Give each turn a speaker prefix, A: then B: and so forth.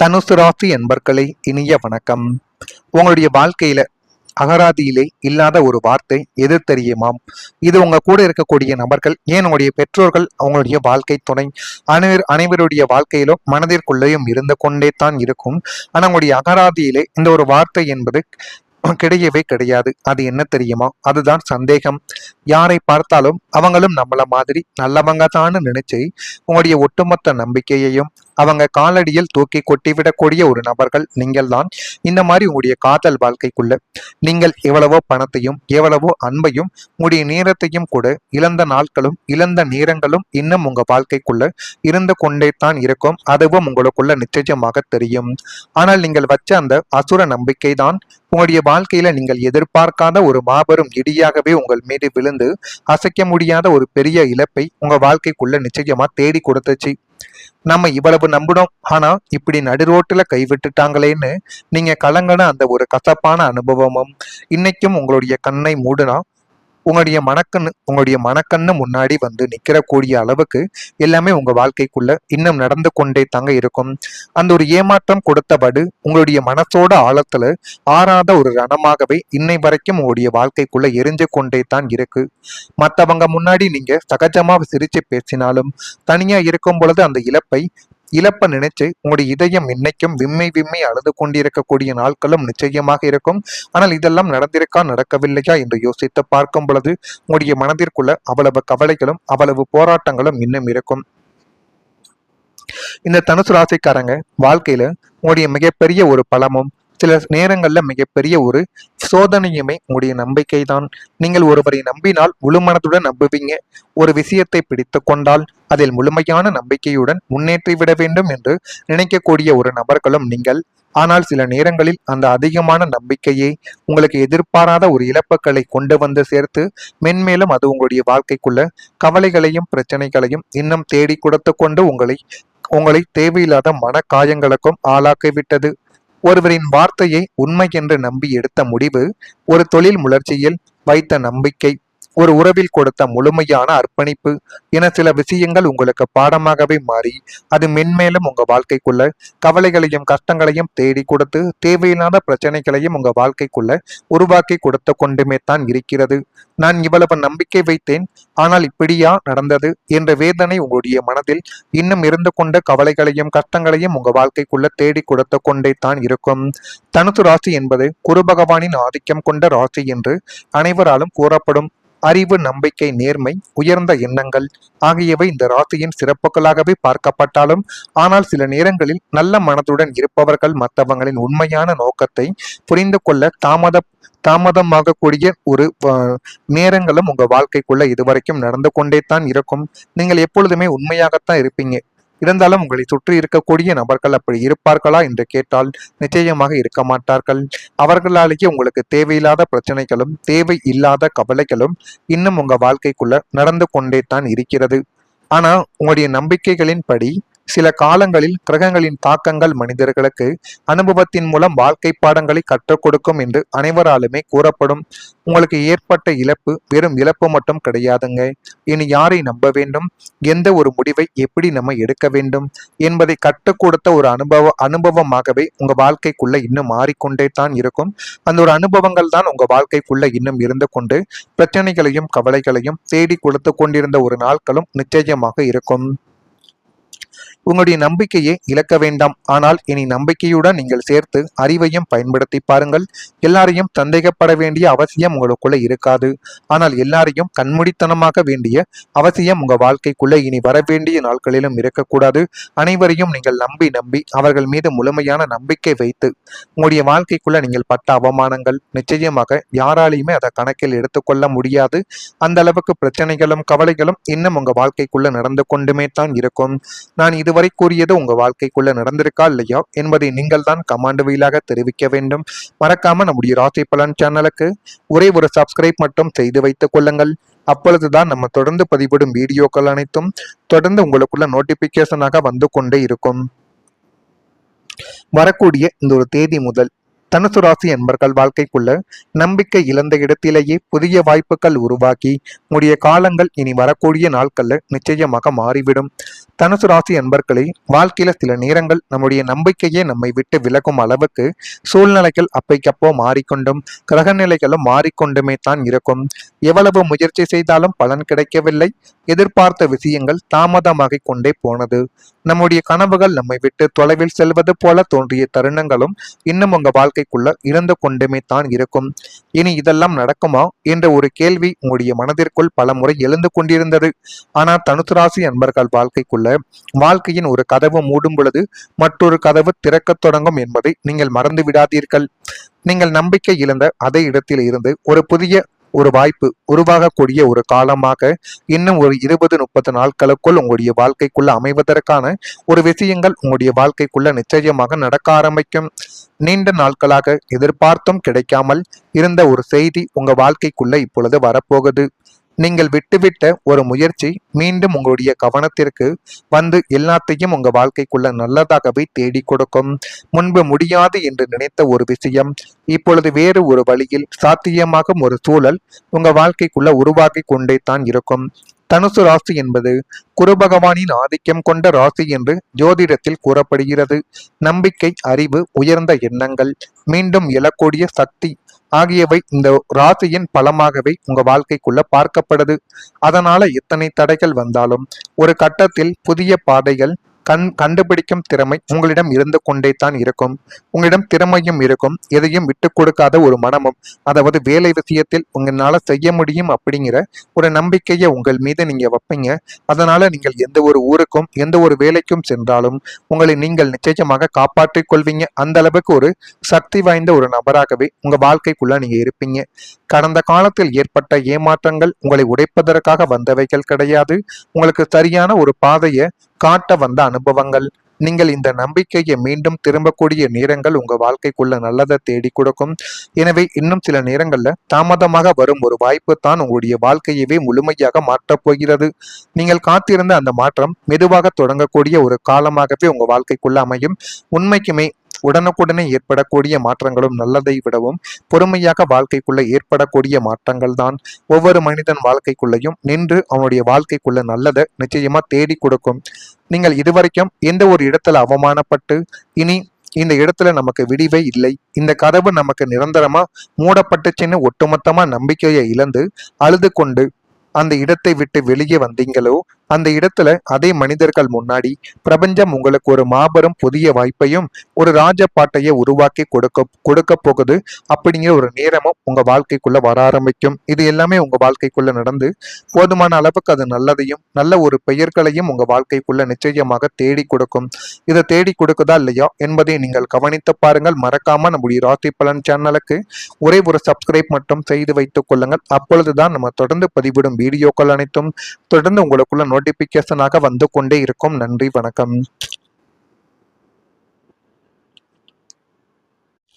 A: தனுசு ராசி என்பர்களே, இனிய வணக்கம். உங்களுடைய வாழ்க்கையில அகராதியிலே இல்லாத ஒரு வார்த்தை எது தெரியுமாம்? இது உங்க கூட இருக்கக்கூடிய நபர்கள், ஏன் உங்களுடைய பெற்றோர்கள், அவங்களுடைய வாழ்க்கை துணை, அனைவருடைய வாழ்க்கையிலும் மனதிற்குள்ளேயும் இருந்து கொண்டே தான் இருக்கும். ஆனா உங்களுடைய அகராதியிலே இந்த ஒரு வார்த்தை என்பது கிடையவே கிடையாது. அது என்ன தெரியுமா? அதுதான் சந்தேகம். யாரை பார்த்தாலும் அவங்களும் நம்மள மாதிரி நல்லவங்க தான் நினைச்சு உங்களுடைய ஒட்டுமொத்த நம்பிக்கையையும் அவங்க காலடியில் தூக்கி கொட்டிவிடக்கூடிய ஒரு நபர்கள் நீங்கள் தான். இந்த மாதிரி உங்களுடைய காதல் வாழ்க்கைக்குள்ள நீங்கள் எவ்வளவோ பணத்தையும் எவ்வளவோ அன்பையும் உங்களுடைய நேரத்தையும் கூட இழந்த நாட்களும் இழந்த நேரங்களும் இன்னும் உங்க வாழ்க்கைக்குள்ள இருந்து கொண்டே தான் இருக்கும். அதுவும் உங்களுக்குள்ள நிச்சயமாக தெரியும். ஆனால் நீங்கள் வச்ச அந்த அசுர நம்பிக்கை தான் உங்களுடைய வாழ்க்கையில நீங்கள் எதிர்பார்க்காத ஒரு மாபெரும் இடியாகவே உங்கள் மீது விழுந்து அசைக்க முடியாத ஒரு பெரிய இழப்பை உங்க வாழ்க்கைக்குள்ள நிச்சயமா தேடி கொடுத்துச்சு. நம்ம இவ்வளவு நம்பினோம், ஆனா இப்படி நடுரோட்டுல கைவிட்டுட்டாங்களேன்னு நீங்க கலங்கின அந்த ஒரு கசப்பான அனுபவமும் இன்னைக்கும் உங்களுடைய கண்ணை மூடுனா உங்களுடைய மனக்கண்ணு முன்னாடி வந்து நிக்கிறக்கூடிய அளவுக்கு எல்லாமே உங்க வாழ்க்கைக்குள்ள இன்னும் நடந்து கொண்டே தாங்க இருக்கும். அந்த ஒரு ஏமாற்றம் கொடுத்தபடு உங்களுடைய மனசோட ஆழத்துல ஆறாத ஒரு ரணமாகவே இன்னை வரைக்கும் உங்களுடைய வாழ்க்கைக்குள்ள எரிஞ்சு கொண்டே தான் இருக்கு. மற்றவங்க முன்னாடி நீங்க சகஜமா சிரிச்சு பேசினாலும் தனியா இருக்கும் பொழுது அந்த இழப்ப நினைச்சு உங்களுடைய இதயம் இன்னைக்கும் விம்மை விம்மை அழுது கொண்டிருக்கக்கூடிய நாட்களும் நிச்சயமாக இருக்கும். ஆனால் இதெல்லாம் நடந்திருக்கா நடக்கவில்லையா என்று யோசித்து பார்க்கும் பொழுது உங்களுடைய மனதிற்குள்ள அவ்வளவு கவலைகளும் அவ்வளவு போராட்டங்களும் இன்னும் இருக்கும். இந்த தனுசு ராசிக்காரங்க வாழ்க்கையில உங்களுடைய மிகப்பெரிய ஒரு பலமும் சில நேரங்கள்ல மிகப்பெரிய ஒரு சோதனையுமே உங்களுடைய நம்பிக்கை தான். நீங்கள் ஒருவரை நம்பினால் முழு மனதுடன் நம்புவீங்க. ஒரு விஷயத்தை பிடித்து கொண்டால் அதில் முழுமையான நம்பிக்கையுடன் முன்னேற்றி விட வேண்டும் என்று நினைக்கக்கூடிய ஒரு நபர்களும் நீங்கள். ஆனால் சில நேரங்களில் அந்த அதிகமான நம்பிக்கையை உங்களுக்கு எதிர்பாராத ஒரு இழப்புகளை கொண்டு வந்து சேர்த்து மென்மேலும் அது உங்களுடைய வாழ்க்கைக்குள்ள கவலைகளையும் பிரச்சனைகளையும் இன்னும் தேடி கொடுத்து கொண்டு உங்களை தேவையில்லாத மன காயங்களுக்கும் ஆளாக்கிவிட்டது. ஒருவரின் வார்த்தையை உண்மை என்று நம்பி எடுத்த முடிவு, ஒரு தொழில் முயற்சியில் வைத்த நம்பிக்கை, ஒரு உறவில் கொடுத்த முழுமையான அர்ப்பணிப்பு என சில விஷயங்கள் உங்களுக்கு பாடமாகவே மாறி அது மென்மேலும் உங்க வாழ்க்கைக்குள்ள கவலைகளையும் கஷ்டங்களையும் தேடி கொடுத்து தேவையில்லாத பிரச்சனைகளையும் உங்க வாழ்க்கைக்குள்ள உருவாக்கி கொடுத்து கொண்டுமே தான் இருக்கிறது. நான் இவ்வளவு நம்பிக்கை வைத்தேன், ஆனால் இப்படியா நடந்தது என்ற வேதனை உங்களுடைய மனதில் இன்னும் இருந்து கொண்ட கவலைகளையும் கஷ்டங்களையும் உங்க வாழ்க்கைக்குள்ள தேடி கொடுத்து கொண்டே தான் இருக்கும். தனுசு ராசி என்பது குரு பகவானின் ஆதிக்கம் கொண்ட ராசி என்று அனைவராலும் கூறப்படும். அறிவு, நம்பிக்கை, நேர்மை, உயர்ந்த எண்ணங்கள் ஆகியவை இந்த ராசியின் சிறப்புகளாகவே பார்க்கப்பட்டாலும், ஆனால் சில நேரங்களில் நல்ல மனதுடன் இருப்பவர்கள் மற்றவங்களின் உண்மையான நோக்கத்தை புரிந்து கொள்ள தாமதமாகக்கூடிய ஒரு நேரங்களும் உங்க வாழ்க்கைக்குள்ள இதுவரைக்கும் நடந்து கொண்டே தான் இருக்கும். நீங்கள் எப்பொழுதுமே உண்மையாகத்தான் இருப்பீங்க. இருந்தாலும் உங்களை சுற்றி இருக்கக்கூடிய நபர்கள் அப்படி இருப்பார்களா என்று கேட்டால் நிச்சயமாக இருக்க மாட்டார்கள். அவர்களாலேயே உங்களுக்கு தேவையில்லாத பிரச்சனைகளும் தேவை இல்லாத கவலைகளும் இன்னும் உங்க வாழ்க்கைக்குள்ள நடந்து கொண்டே தான் இருக்கிறது. ஆனா உங்களுடைய நம்பிக்கைகளின் படி சில காலங்களில் கிரகங்களின் தாக்கங்கள் மனிதர்களுக்கு அனுபவத்தின் மூலம் வாழ்க்கை பாடங்களை கற்றுக் கொடுக்கும் என்று அனைவராலுமே கூறப்படும். உங்களுக்கு ஏற்பட்ட இழப்பு வெறும் இழப்பு மட்டும் கிடையாதுங்க. இனி யாரை நம்ப வேண்டும், எந்த ஒரு முடிவை எப்படி நம்ம எடுக்க வேண்டும் என்பதை கற்றுக் கொடுத்த ஒரு அனுபவமாகவே உங்க வாழ்க்கைக்குள்ள இன்னும் மாறிக்கொண்டே தான் இருக்கும். அந்த ஒரு அனுபவங்கள் தான் உங்க வாழ்க்கைக்குள்ள இன்னும் இருந்து கொண்டு பிரச்சனைகளையும் கவலைகளையும் தேடி கொடுத்து கொண்டிருந்த ஒரு நாட்களும் நிச்சயமாக இருக்கும். உங்களுடைய நம்பிக்கையை இழக்க வேண்டாம். ஆனால் இனி நம்பிக்கையுடன் நீங்கள் சேர்த்து அறிவையும் பயன்படுத்தி பாருங்கள். எல்லாரையும் சந்தேகப்பட வேண்டிய அவசியம் உங்களுக்குள்ள இருக்காது. ஆனால் எல்லாரையும் கண்மூடித்தனமாக வேண்டிய அவசியம் உங்க வாழ்க்கைக்குள்ள இனி வர வேண்டிய நாட்களிலும் இருக்கக்கூடாது. அனைவரையும் நீங்கள் நம்பி அவர்கள் மீது முழுமையான நம்பிக்கை வைத்து உங்களுடைய வாழ்க்கைக்குள்ள நீங்கள் பட்ட அவமானங்கள் நிச்சயமாக யாராலையுமே அதை கணக்கில் எடுத்துக்கொள்ள முடியாது. அந்த அளவுக்கு பிரச்சனைகளும் கவலைகளும் இன்னும் உங்க வாழ்க்கைக்குள்ள நடந்து கொண்டுமே தான் இருக்கும். நான் இதுவரை கூறியது உங்க வாழ்க்கைக்குள்ள நடந்திருக்கா இல்லையா என்பதை நீங்கள் தான் கமெண்ட் வாயிலாக தெரிவிக்க வேண்டும். மறக்காம நம்முடைய ராசி பலன் சேனலுக்கு ஒரே ஒரு சப்ஸ்கிரைப் மட்டும் செய்து வைத்துக் கொள்ளுங்கள். அப்பொழுதுதான் நம்ம தொடர்ந்து பதிவிடும் வீடியோக்கள் அனைத்தும் தொடர்ந்து உங்களுக்குள்ள நோட்டிபிகேஷனாக வந்து கொண்டே இருக்கும். வரக்கூடிய இந்த ஒரு தேதி முதல் தனுசு ராசி என்பர்கள் வாழ்க்கைக்குள்ள நம்பிக்கை இழந்த இடத்திலேயே புதிய வாய்ப்புகள் உருவாக்கி முடிய காலங்கள் இனி வரக்கூடிய நாட்கள்ல நிச்சயமாக மாறிவிடும். தனுசு ராசி அன்பர்களே, வாழ்க்கையில சில நேரங்கள் நம்முடைய நம்பிக்கையே நம்மை விட்டு விலகும் அளவுக்கு சூழ்நிலைகள் அப்பைக்கப்போ மாறிக்கொண்டும் கிரகநிலைகளும் மாறிக்கொண்டுமே தான் இருக்கும். எவ்வளவு முயற்சி செய்தாலும் பலன் கிடைக்கவில்லை. எதிர்பார்த்த விஷயங்கள் தாமதமாகிக் கொண்டே போனது. நம்முடைய கனவுகள் நம்மை விட்டு தொலைவில் செல்வது போல தோன்றிய தருணங்களும் இன்னும் உங்க வாழ்க்கைக்குள்ள இருந்து கொண்டுமே தான் இருக்கும். இனி இதெல்லாம் நடக்குமா என்ற ஒரு கேள்வி உங்களுடைய மனதிற்குள் பல முறை எழுந்து கொண்டிருந்தது. ஆனால் தனுசு ராசி அன்பர்கள் வாழ்க்கையின் ஒரு கதவு மூடும் பொழுது மற்றொரு கதவு திறக்கத் தொடங்கும் என்பதை நீங்கள் மறந்து விடாதீர்கள். நீங்கள் நம்பிக்கை இழந்த அதே இடத்தில் இருந்து ஒரு வாய்ப்பு உருவாகக்கூடிய ஒரு காலமாக இன்னும் ஒரு 20-30 நாட்களுக்குள் உங்களுடைய வாழ்க்கைக்குள்ள அமைவதற்கான ஒரு விஷயங்கள் உங்களுடைய வாழ்க்கைக்குள்ள நிச்சயமாக நடக்க ஆரம்பிக்கும். நீண்ட நாட்களாக எதிர்பார்த்தும் கிடைக்காமல் இருந்த ஒரு செய்தி உங்க வாழ்க்கைக்குள்ள இப்பொழுது வரப்போகுது. நீங்கள் விட்டுவிட்ட ஒரு முயற்சி மீண்டும் உங்களுடைய கவனத்திற்கு வந்து எல்லாத்தையும் உங்க வாழ்க்கைக்குள்ள நல்லதாகவே தேடி கொடுக்கும். முன்பு முடியாது என்று நினைத்த ஒரு விஷயம் இப்பொழுது வேறு ஒரு வழியில் சாத்தியமாகும் ஒரு சூழல் உங்க வாழ்க்கைக்குள்ள உருவாகி கொண்டே தான் இருக்கும். தனுசு ராசி என்பது குரு பகவானின் ஆதிக்கம் கொண்ட ராசி என்று ஜோதிடத்தில் கூறப்படுகிறது. நம்பிக்கை, அறிவு, உயர்ந்த எண்ணங்கள், மீண்டும் எழக்கூடிய சக்தி ஆகியவை இந்த ராசியின் பலமாகவே உங்க வாழ்க்கைக்குள்ள பார்க்கப்படுது. அதனால எத்தனை தடைகள் வந்தாலும் ஒரு கட்டத்தில் புதிய பாதைகள் கண்டுபிடிக்கும் திறமை உங்களிடம் இருந்து கொண்டே தான் இருக்கும். உங்களிடம் திறமையும் இருக்கும், எதையும் விட்டு கொடுக்காத ஒரு மனமும், அதாவது வேலை விஷயத்தில் உங்களால செய்ய முடியும் அப்படிங்கிற ஒரு நம்பிக்கையை உங்கள் மீது நீங்க வைப்பீங்க. அதனால நீங்கள் எந்த ஒரு ஊருக்கும் எந்த ஒரு வேலைக்கும் சென்றாலும் உங்களை நீங்கள் நிச்சயமாக காப்பாற்றிக் கொள்வீங்க. அந்த அளவுக்கு ஒரு சக்தி வாய்ந்த ஒரு நபராகவே உங்க வாழ்க்கைக்குள்ள நீங்க இருப்பீங்க. கடந்த காலத்தில் ஏற்பட்ட ஏமாற்றங்கள் உங்களை உடைப்பதற்காக வந்தவைகள் கிடையாது. உங்களுக்கு சரியான ஒரு பாதையை காட்ட வந்த அனுபவங்கள். நீங்கள் இந்த நம்பிக்கையை மீண்டும் திரும்பக்கூடிய நேரங்கள் உங்க வாழ்க்கைக்குள்ள நல்லதை தேடி கொடுக்கும். எனவே இன்னும் சில நேரங்கள்ல தாமதமாக வரும் ஒரு வாய்ப்பு தான் உங்களுடைய வாழ்க்கையவே முழுமையாக மாற்றப் போகிறது. நீங்கள் காத்திருந்த அந்த மாற்றம் மெதுவாக தொடங்கக்கூடிய ஒரு காலமாகவே உங்க வாழ்க்கைக்குள்ள அமையும். உண்மைக்குமே உடனுக்குடனே ஏற்படக்கூடிய மாற்றங்களும் நல்லதை விடவும் பொறுமையாக வாழ்க்கைக்குள்ள ஏற்படக்கூடிய மாற்றங்கள் தான் ஒவ்வொரு மனிதன் வாழ்க்கைக்குள்ளையும் நின்று அவனுடைய வாழ்க்கைக்குள்ள நல்லதை நிச்சயமா தேடி கொடுக்கும். நீங்கள் இதுவரைக்கும் எந்த ஒரு இடத்துல அவமானப்பட்டு இனி இந்த இடத்துல நமக்கு விடிவே இல்லை, இந்த கதவு நமக்கு நிரந்தரமா மூடப்பட்டுச்சுன்னு ஒட்டுமொத்தமா நம்பிக்கையை இழந்து அழுது கொண்டு அந்த இடத்தை விட்டு வெளியே வந்தீங்களோ, அந்த இடத்துல அதே மனிதர்கள் முன்னாடி பிரபஞ்சம் உங்களுக்கு ஒரு மாபெரும் புதிய வாய்ப்பையும் ஒரு ராஜபாட்டையை உருவாக்கி கொடுக்க போகுது அப்படிங்கிற ஒரு நேரமும் உங்க வாழ்க்கைக்குள்ள வர ஆரம்பிக்கும். இது எல்லாமே உங்க வாழ்க்கைக்குள்ள நடந்து போதுமான அளவுக்கு அது நல்லதையும் நல்ல ஒரு பெயர்களையும் உங்க வாழ்க்கைக்குள்ள நிச்சயமாக தேடி கொடுக்கும். இதை தேடி கொடுக்குதா இல்லையா என்பதை நீங்கள் கவனித்து பாருங்கள். மறக்காம நம்முடைய ராசி பலன் சேனலுக்கு ஒரே ஒரு சப்ஸ்கிரைப் மட்டும் செய்து வைத்துக் கொள்ளுங்கள். அப்பொழுதுதான் நம்ம தொடர்ந்து பதிவிடும் வீடியோக்கள் அனைத்தும் தொடர்ந்து உங்களுக்குள்ள நோட்டிபிகேஷனாக வந்து கொண்டே இருக்கும். நன்றி, வணக்கம்.